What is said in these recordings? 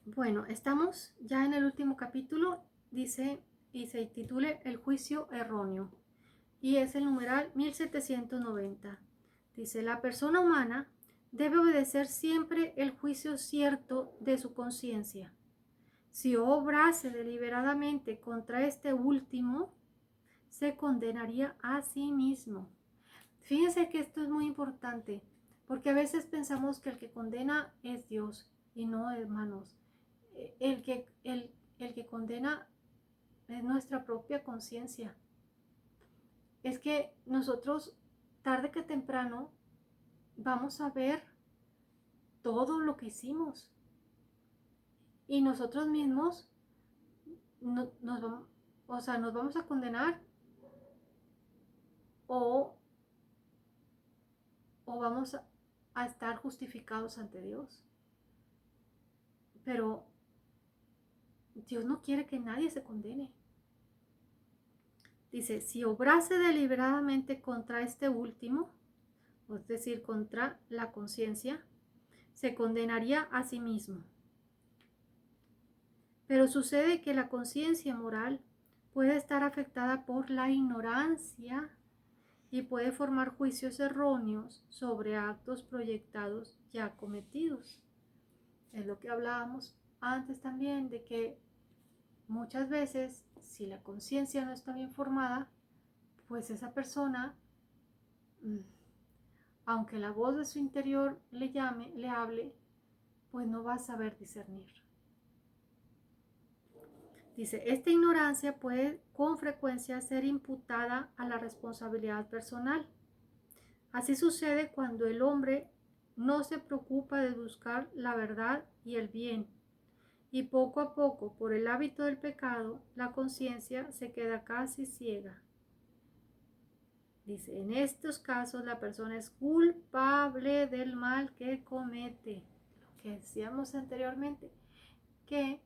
Bueno, estamos ya en el último capítulo, dice y se titula El juicio erróneo y es el numeral 1790. Dice, la persona humana debe obedecer siempre el juicio cierto de su conciencia. Si obrase deliberadamente contra este último, se condenaría a sí mismo. Fíjense que esto es muy importante, porque a veces pensamos que el que condena es Dios, y no, hermanos. El que condena es nuestra propia conciencia. Es que nosotros, tarde que temprano, vamos a ver todo lo que hicimos. Y nosotros mismos nos vamos, nos vamos a condenar o, o vamos a estar justificados ante Dios. Pero Dios no quiere que nadie se condene. Dice, si obrase deliberadamente contra este último, es decir, contra la conciencia, se condenaría a sí mismo. Pero sucede que la conciencia moral puede estar afectada por la ignorancia y puede formar juicios erróneos sobre actos proyectados ya cometidos. Es lo que hablábamos antes también, de que muchas veces, si la conciencia no está bien formada, pues esa persona, aunque la voz de su interior le llame, le hable, pues no va a saber discernir. Dice, esta ignorancia puede con frecuencia ser imputada a la responsabilidad personal. Así sucede cuando el hombre no se preocupa de buscar la verdad y el bien, y poco a poco, por el hábito del pecado, la conciencia se queda casi ciega. Dice, en estos casos la persona es culpable del mal que comete. Lo que decíamos anteriormente, que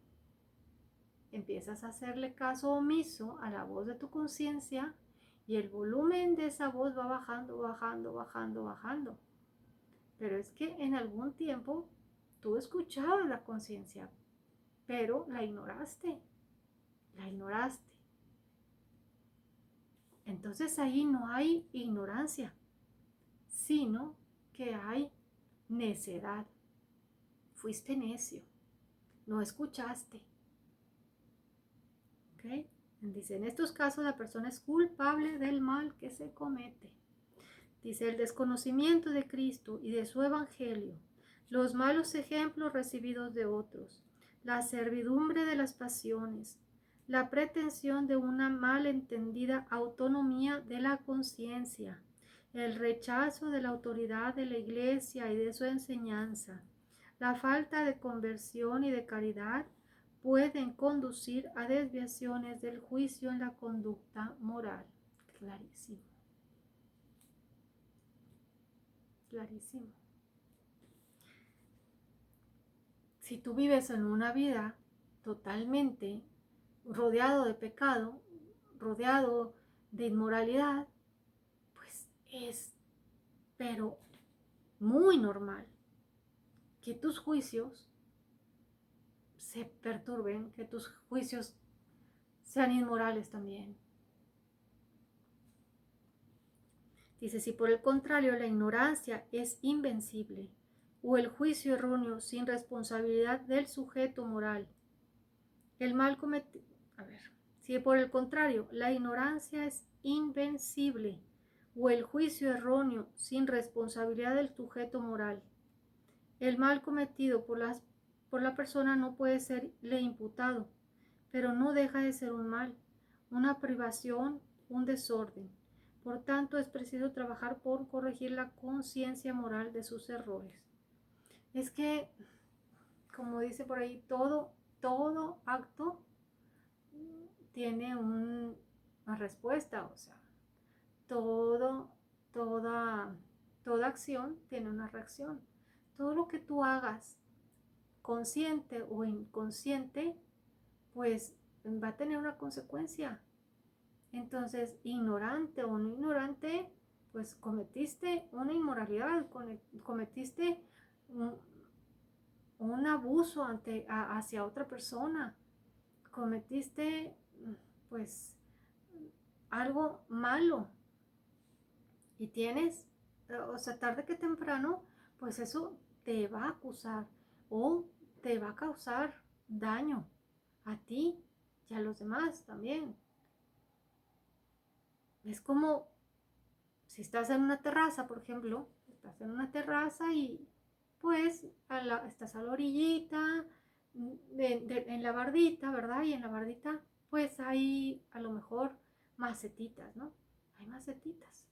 empiezas a hacerle caso omiso a la voz de tu conciencia y el volumen de esa voz va bajando, bajando, bajando, bajando. Pero es que en algún tiempo tú escuchabas la conciencia, pero la ignoraste, la ignoraste. Entonces ahí no hay ignorancia, sino que hay necedad. Fuiste necio, no escuchaste. ¿Ok? Dice, en estos casos la persona es culpable del mal que se comete. Dice, el desconocimiento de Cristo y de su evangelio, los malos ejemplos recibidos de otros, la servidumbre de las pasiones, la pretensión de una mal entendida autonomía de la conciencia, el rechazo de la autoridad de la Iglesia y de su enseñanza, la falta de conversión y de caridad pueden conducir a desviaciones del juicio en la conducta moral. Clarísimo, clarísimo. Si tú vives en una vida totalmente rodeado de pecado, rodeado de inmoralidad, pues es, pero muy normal que tus juicios se perturben, que tus juicios sean inmorales también. Dice, si por el contrario la ignorancia es invencible o el juicio erróneo sin responsabilidad del sujeto moral, el mal cometido, si por el contrario la ignorancia es invencible o el juicio erróneo sin responsabilidad del sujeto moral, el mal cometido por la persona no puede serle imputado, pero no deja de ser un mal, una privación, un desorden. Por tanto, es preciso trabajar por corregir la conciencia moral de sus errores. Es que, como dice por ahí, todo acto tiene una respuesta, o sea, todo, toda, toda acción tiene una reacción. Todo lo que tú hagas, consciente o inconsciente, pues va a tener una consecuencia. Entonces, ignorante o no ignorante, pues cometiste una inmoralidad, cometiste un abuso hacia otra persona, cometiste pues algo malo y tienes, o sea, tarde que temprano, pues eso te va a acusar o te va a causar daño a ti y a los demás también. Es como si estás en una terraza, por ejemplo, estás en una terraza y pues estás a la orillita, en la bardita, ¿verdad? Y en la bardita pues hay a lo mejor macetitas, ¿no? Hay macetitas.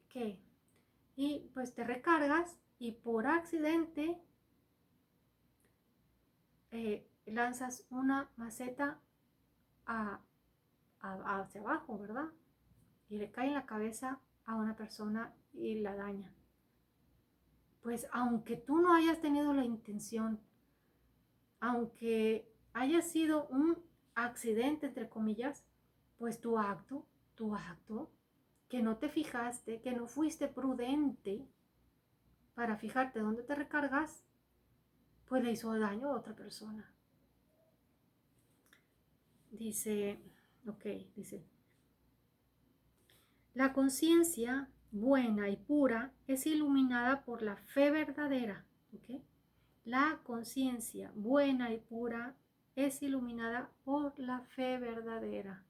¿Qué? Y pues te recargas y por accidente lanzas una maceta hacia abajo, ¿verdad? Y le cae en la cabeza a una persona y la daña. Pues aunque tú no hayas tenido la intención, aunque haya sido un accidente, entre comillas, pues tu acto, que no te fijaste, que no fuiste prudente para fijarte dónde te recargas, pues le hizo daño a otra persona. Dice, dice, la conciencia buena y pura es iluminada por la fe verdadera. ¿Ok? La conciencia buena y pura es iluminada por la fe verdadera,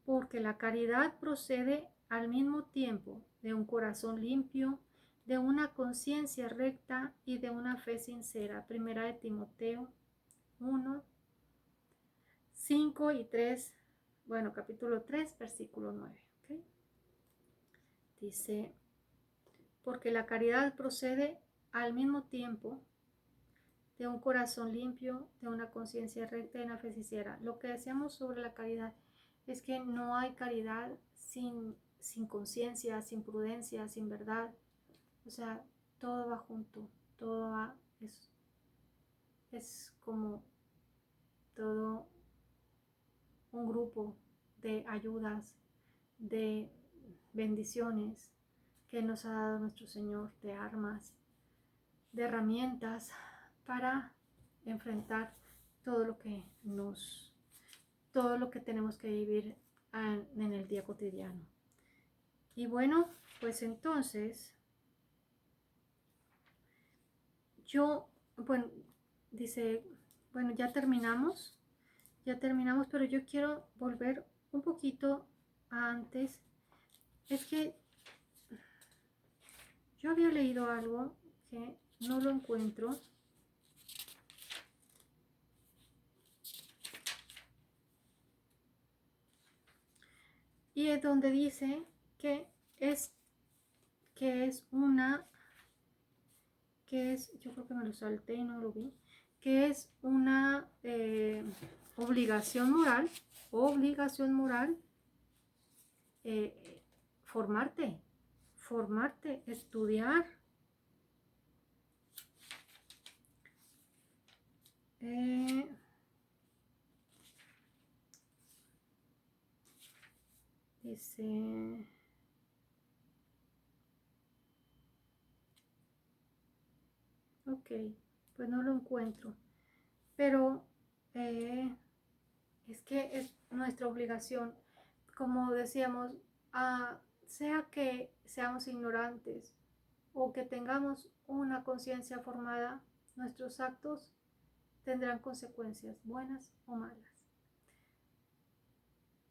porque la caridad procede al mismo tiempo de un corazón limpio, de una conciencia recta y de una fe sincera. Primera de Timoteo 1, 5 y 3, bueno, capítulo 3, versículo 9. ¿Okay? Dice, porque la caridad procede al mismo tiempo de un corazón limpio, de una conciencia recta y una fe sincera. Lo que decíamos sobre la caridad es que no hay caridad sin conciencia, sin prudencia, sin verdad. O sea, todo va junto, todo va, es como todo un grupo de ayudas, de bendiciones que nos ha dado nuestro Señor, de armas, de herramientas para enfrentar todo lo que tenemos que vivir en el día cotidiano. Y bueno, pues entonces bueno, dice, bueno, ya terminamos, pero yo quiero volver un poquito antes. Es que yo había leído algo que no lo encuentro. Y es donde dice que yo creo que me lo salté y no lo vi, que es una obligación moral, formarte, estudiar. Dice, ok, pues no lo encuentro, pero es que es nuestra obligación, como decíamos, sea que seamos ignorantes o que tengamos una conciencia formada, nuestros actos tendrán consecuencias buenas o malas.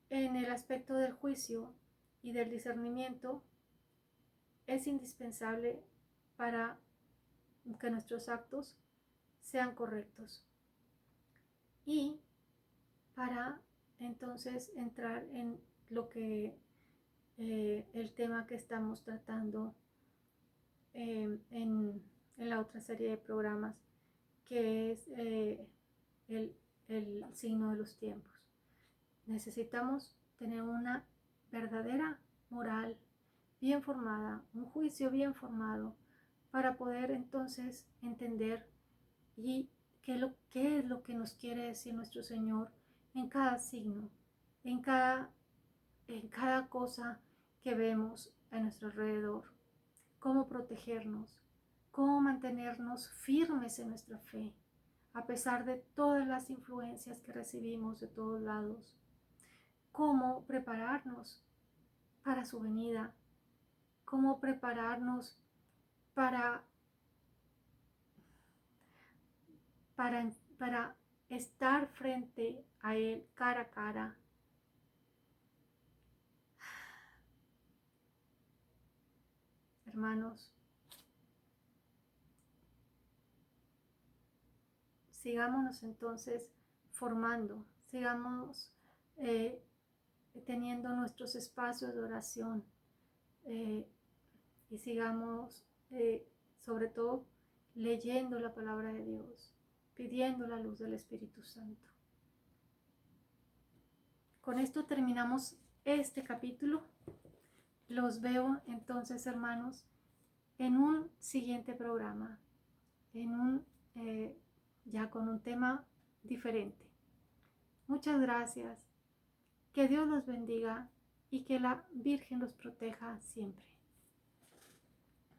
En el aspecto del juicio y del discernimiento es indispensable para que nuestros actos sean correctos y para entonces entrar en lo que el tema que estamos tratando en la otra serie de programas, que es el signo de los tiempos. Necesitamos tener una verdadera moral bien formada, un juicio bien formado, para poder entonces entender y qué es lo que nos quiere decir nuestro Señor en cada signo, en cada cosa que vemos a nuestro alrededor, cómo protegernos, cómo mantenernos firmes en nuestra fe, a pesar de todas las influencias que recibimos de todos lados, cómo prepararnos para su venida, cómo prepararnos para, para estar frente a Él cara a cara. Hermanos, sigámonos entonces formando, sigamos teniendo nuestros espacios de oración y sigamos sobre todo leyendo la palabra de Dios, pidiendo la luz del Espíritu Santo. Con esto terminamos este capítulo. Los veo entonces, hermanos, en un siguiente programa, ya con un tema diferente. Muchas gracias. Que Dios los bendiga y que la Virgen los proteja siempre.